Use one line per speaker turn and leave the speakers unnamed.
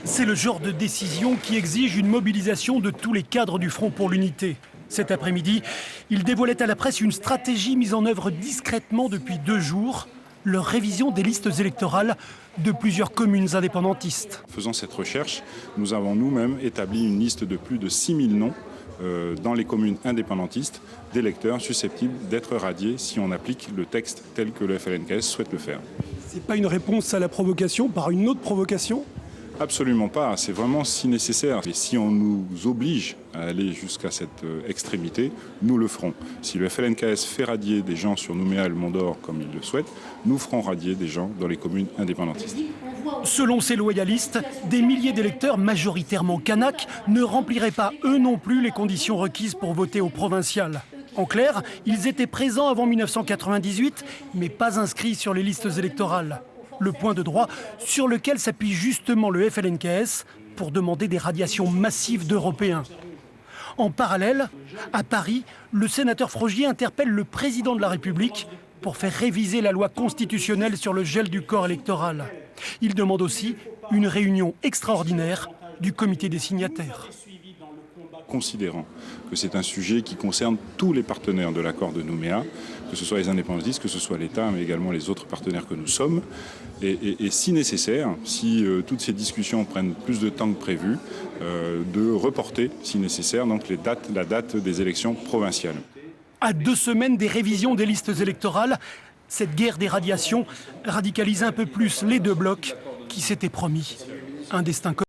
C'est le genre de décision qui exige une mobilisation de tous les cadres du Front pour l'Unité. Cet après-midi, il dévoilait à la presse une stratégie mise en œuvre discrètement depuis 2 jours, leur révision des listes électorales de plusieurs communes indépendantistes.
Faisant cette recherche, nous avons nous-mêmes établi une liste de plus de 6000 noms dans les communes indépendantistes d'électeurs susceptibles d'être radiés si on applique le texte tel que le FLNKS souhaite le faire.
C'est pas une réponse à la provocation par une autre provocation ?
Absolument pas, c'est vraiment si nécessaire. Et si on nous oblige à aller jusqu'à cette extrémité, nous le ferons. Si le FLNKS fait radier des gens sur Nouméa et le Mont-d'Or comme il le souhaite, nous ferons radier des gens dans les communes indépendantistes.
Selon ces loyalistes, des milliers d'électeurs majoritairement kanaks ne rempliraient pas eux non plus les conditions requises pour voter au provincial. En clair, ils étaient présents avant 1998, mais pas inscrits sur les listes électorales. Le point de droit sur lequel s'appuie justement le FLNKS pour demander des radiations massives d'Européens. En parallèle, à Paris, le sénateur Frogier interpelle le président de la République pour faire réviser la loi constitutionnelle sur le gel du corps électoral. Il demande aussi une réunion extraordinaire du comité des signataires.
Considérant que c'est un sujet qui concerne tous les partenaires de l'accord de Nouméa, que ce soit les indépendantistes, que ce soit l'État, mais également les autres partenaires que nous sommes. Et si nécessaire, si toutes ces discussions prennent plus de temps que prévu, de reporter, si nécessaire, donc la date des élections provinciales.
À 2 semaines des révisions des listes électorales, cette guerre des radiations radicalise un peu plus les 2 blocs qui s'étaient promis un destin commun.